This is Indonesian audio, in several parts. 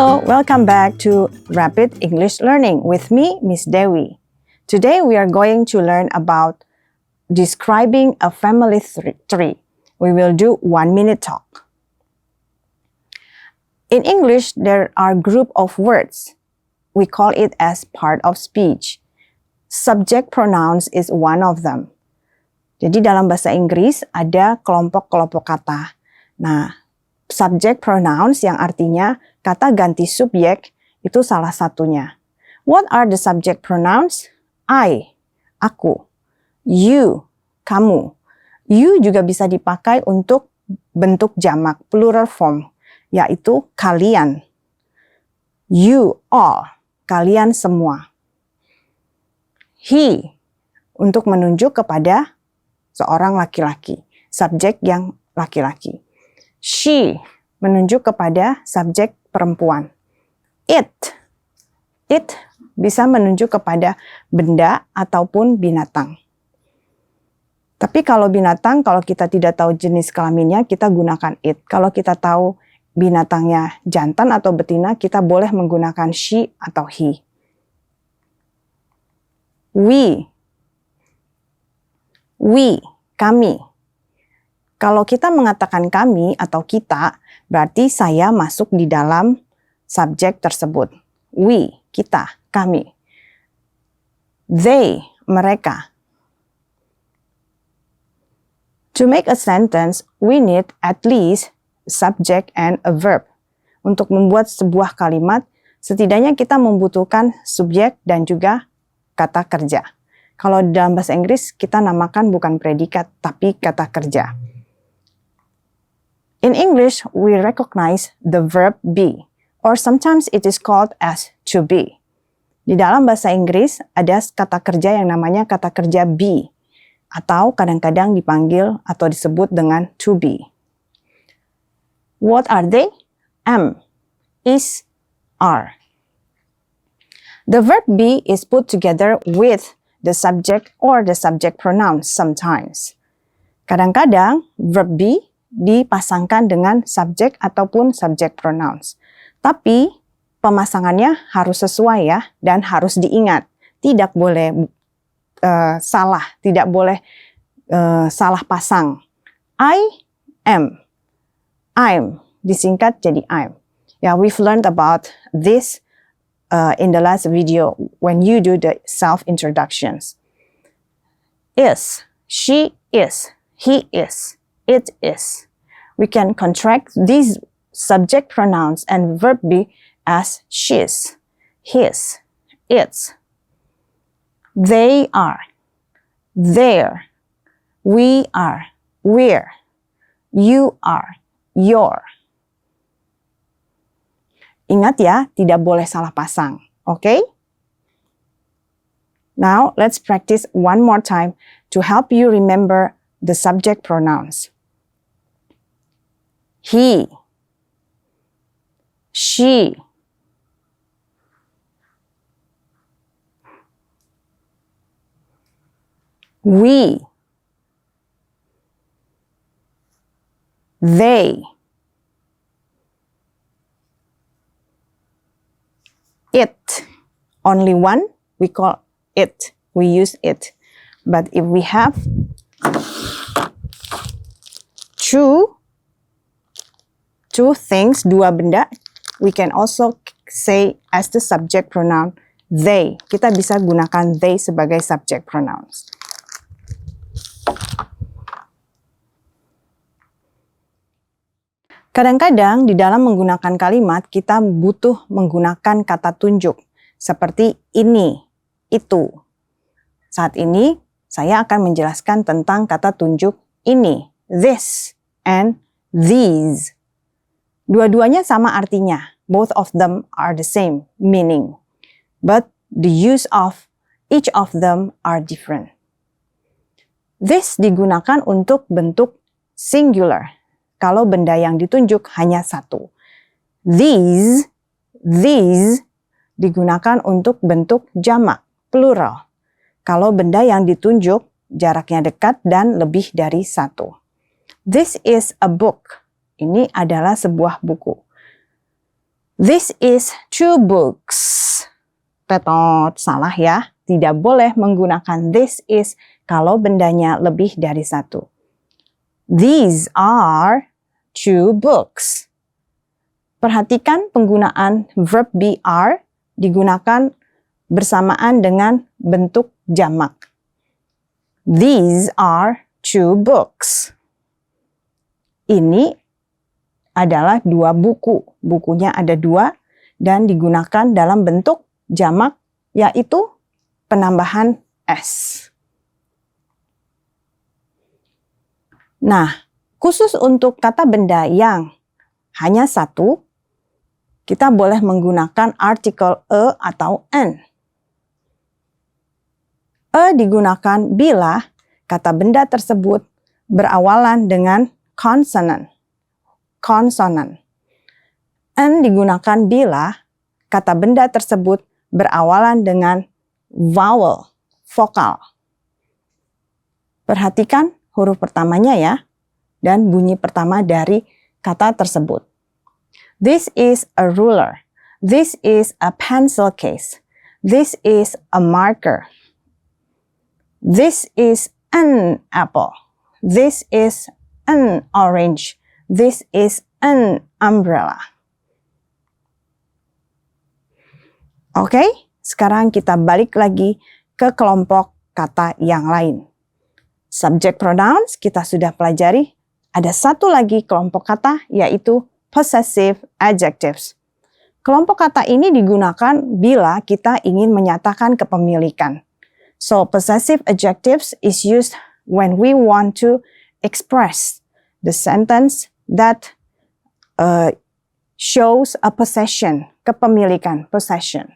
Hello, welcome back to Rapid English Learning with me, Miss Dewi. Today we are going to learn about describing a family tree. We will do 1-minute talk. In English, there are group of words. We call it as part of speech. Subject pronouns is one of them. Jadi dalam bahasa Inggris ada kelompok-kelompok kata. Nah, subject pronouns yang artinya kata ganti subjek itu salah satunya. What are the subject pronouns? I, aku. You, kamu. You juga bisa dipakai untuk bentuk jamak, plural form, yaitu kalian. You all, kalian semua. He, untuk menunjuk kepada seorang laki-laki, subjek yang laki-laki. She, menunjuk kepada subjek perempuan. It bisa menunjuk kepada benda ataupun binatang. Tapi kalau binatang, kalau kita tidak tahu jenis kelaminnya, kita gunakan it. Kalau kita tahu binatangnya jantan atau betina, kita boleh menggunakan she atau he. We, kami. Kalau kita mengatakan kami atau kita, berarti saya masuk di dalam subjek tersebut. We, kita, kami. They, mereka. To make a sentence, we need at least subject and a verb. Untuk membuat sebuah kalimat, setidaknya kita membutuhkan subjek dan juga kata kerja. Kalau dalam bahasa Inggris, kita namakan bukan predikat, tapi kata kerja. In English, we recognize the verb be, or sometimes it is called as to be. Di dalam bahasa Inggris, ada kata kerja yang namanya kata kerja be, atau kadang-kadang dipanggil atau disebut dengan to be. What are they? Am, is, are. The verb be is put together with the subject or the subject pronoun sometimes. Kadang-kadang, verb be dipasangkan dengan subjek ataupun subject pronouns. Tapi pemasangannya harus sesuai ya, dan harus diingat. Tidak boleh salah, tidak boleh salah pasang. I am, I'm, disingkat jadi I'm. Yeah, we've learned about this in the last video when you do the self-introductions. Is, she is, he is, it is. We can contract these subject pronouns and verb be as she's, his, its. They are, their, we are, we're, you are, your. Ingat ya, tidak boleh salah pasang, okay? Now, let's practice one more time to help you remember the subject pronouns. He, she, we, they, it. Only one, we call it. We use it. But if we have two things, dua benda, we can also say as the subject pronoun they. Kita bisa gunakan they sebagai subject pronouns. Kadang-kadang di dalam menggunakan kalimat kita butuh menggunakan kata tunjuk seperti ini, itu. Saat ini saya akan menjelaskan tentang kata tunjuk ini, this, and these. Dua-duanya sama artinya. Both of them are the same meaning. But the use of each of them are different. This digunakan untuk bentuk singular. Kalau benda yang ditunjuk hanya satu. These digunakan untuk bentuk jamak, plural. Kalau benda yang ditunjuk jaraknya dekat dan lebih dari satu. This is a book. Ini adalah sebuah buku. This is 2 books. Tetot, salah ya. Tidak boleh menggunakan this is kalau bendanya lebih dari 1. These are 2 books. Perhatikan penggunaan verb be are digunakan bersamaan dengan bentuk jamak. These are 2 books. Ini adalah 2 buku. Bukunya ada 2 dan digunakan dalam bentuk jamak, yaitu penambahan s. Nah, khusus untuk kata benda yang hanya 1, kita boleh menggunakan artikel a atau an. A digunakan bila kata benda tersebut berawalan dengan konsonan. An digunakan bila kata benda tersebut berawalan dengan vowel, vokal. Perhatikan huruf pertamanya ya, dan bunyi pertama dari kata tersebut. This is a ruler. This is a pencil case. This is a marker. This is an apple. This is an orange. This is an umbrella. Oke, sekarang kita balik lagi ke kelompok kata yang lain. Subject pronouns kita sudah pelajari. Ada satu lagi kelompok kata, yaitu possessive adjectives. Kelompok kata ini digunakan bila kita ingin menyatakan kepemilikan. So, possessive adjectives is used when we want to express the sentence that shows a possession, kepemilikan, possession.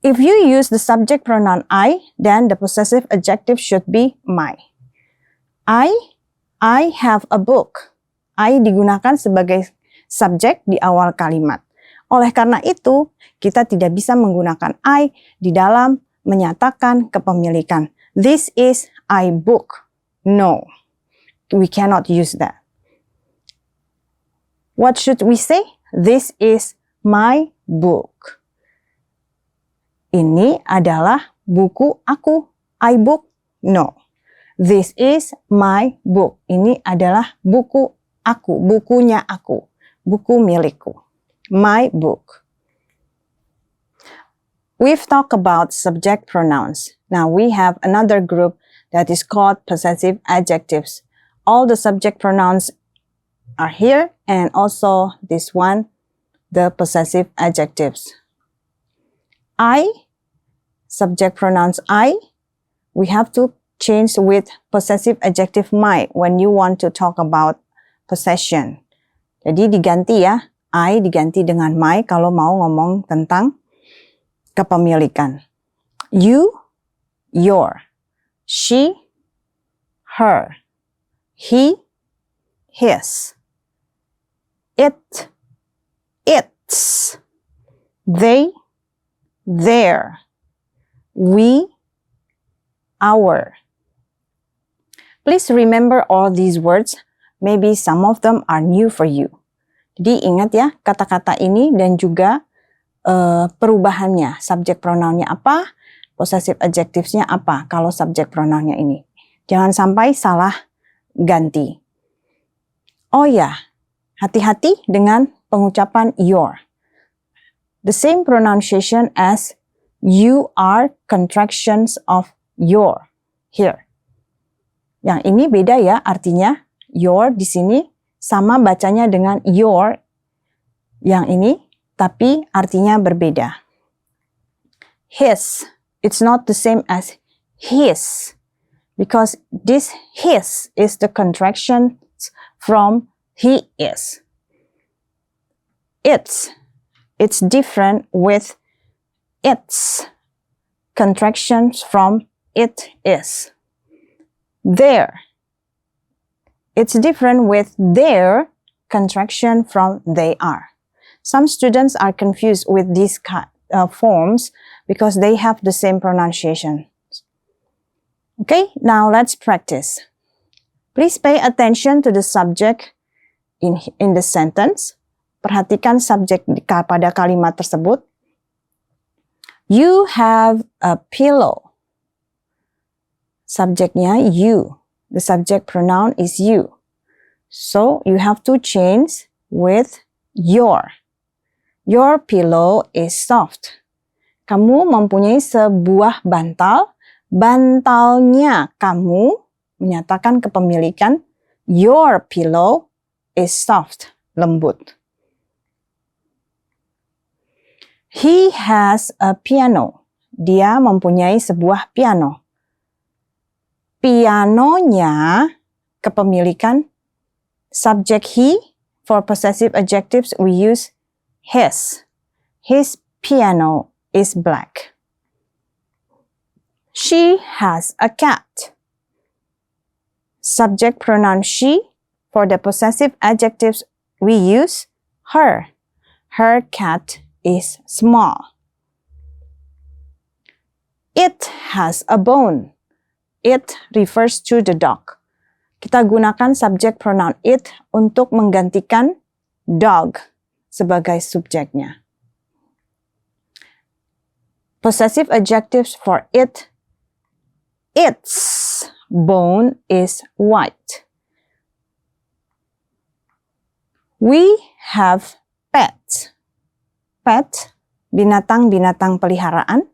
If you use the subject pronoun I, then the possessive adjective should be my. I have a book. I digunakan sebagai subjek di awal kalimat. Oleh karena itu, kita tidak bisa menggunakan I di dalam menyatakan kepemilikan. This is I book. No, we cannot use that. What should we say? This is my book. Ini adalah buku aku. I book? No. This is my book. Ini adalah buku aku, bukunya aku, buku milikku. My book. We've talked about subject pronouns. Now we have another group that is called possessive adjectives. All the subject pronouns are here, and also this one, the possessive adjectives. I, subject pronouns I, we have to change with possessive adjective my when you want to talk about possession. Jadi diganti ya, I diganti dengan my kalau mau ngomong tentang kepemilikan. You, your. She, her. He, his. It, its. They, their. We, our. Please remember all these words. Maybe some of them are new for you. Jadi ingat ya kata-kata ini dan juga perubahannya. Subject pronounnya apa, possessive adjectives-nya apa kalau subject pronounnya ini. Jangan sampai salah ganti. Oh ya, hati-hati dengan pengucapan your. The same pronunciation as you are contractions of your here. Yang ini beda ya artinya. Your di sini sama bacanya dengan your yang ini, tapi artinya berbeda. His, it's not the same as his, because this his is the contraction from he is. It's different with its contractions from it is. There, it's different with their contraction from they are. Some students are confused with these forms because they have the same pronunciation. Okay, now let's practice. Please pay attention to the subject in the sentence. Perhatikan subjek pada kalimat tersebut. You have a pillow. Subjeknya you. The subject pronoun is you. So you have to change with your. Your pillow is soft. Kamu mempunyai sebuah bantal. Bantalnya kamu menyatakan kepemilikan. Your pillow is soft. Lembut. He has a piano. Dia mempunyai sebuah piano. Pianonya kepemilikan. Subject he. For possessive adjectives we use his. His piano is black. She has a cat. Subject pronoun she. For the possessive adjectives we use her. Her cat is small. It has a bone. It refers to the dog. Kita gunakan subject pronoun it untuk menggantikan dog sebagai subjeknya. Possessive adjectives for it. Its bone is white. We have pets. Pet, binatang-binatang peliharaan.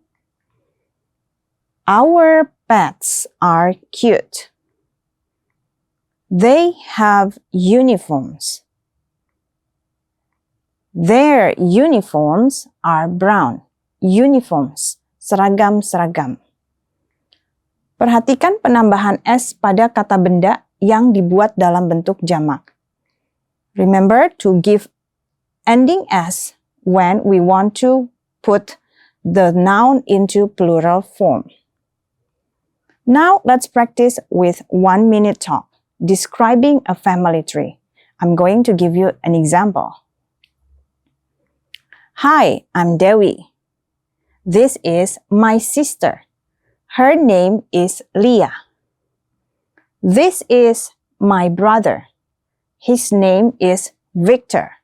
Our pets are cute. They have uniforms. Their uniforms are brown. Uniforms, seragam-seragam. Perhatikan penambahan s pada kata benda yang dibuat dalam bentuk jamak. Remember to give ending s when we want to put the noun into plural form. Now let's practice with 1-minute talk. Describing a family tree. I'm going to give you an example. Hi, I'm Dewi. This is my sister. Her name is Leah. This is my brother. His name is Victor.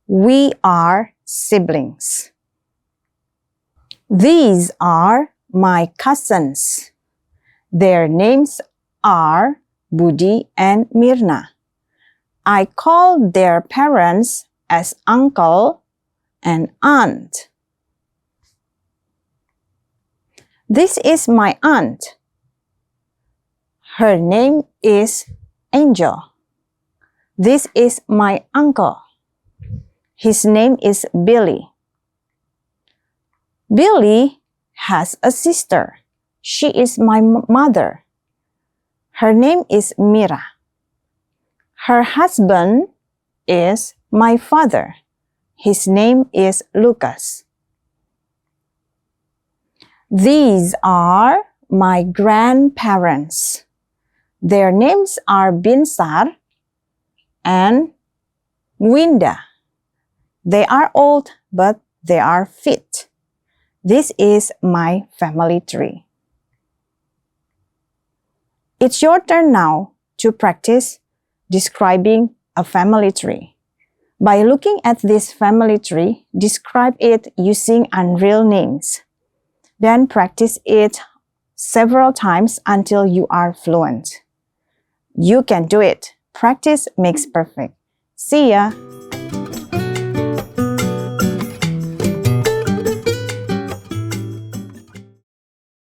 We are siblings. These are my cousins. Their names are Budi and Mirna. I call their parents as uncle and aunt. This is my aunt. Her name is Angel. This is my uncle. His name is Billy. Billy has a sister. She is my mother. Her name is Mira. Her husband is my father. His name is Lucas. These are my grandparents. Their names are Binsar and Winda. They are old, but they are fit. This is my family tree. It's your turn now to practice describing a family tree. By looking at this family tree, describe it using unreal names. Then practice it several times until you are fluent. You can do it. Practice makes perfect. See ya!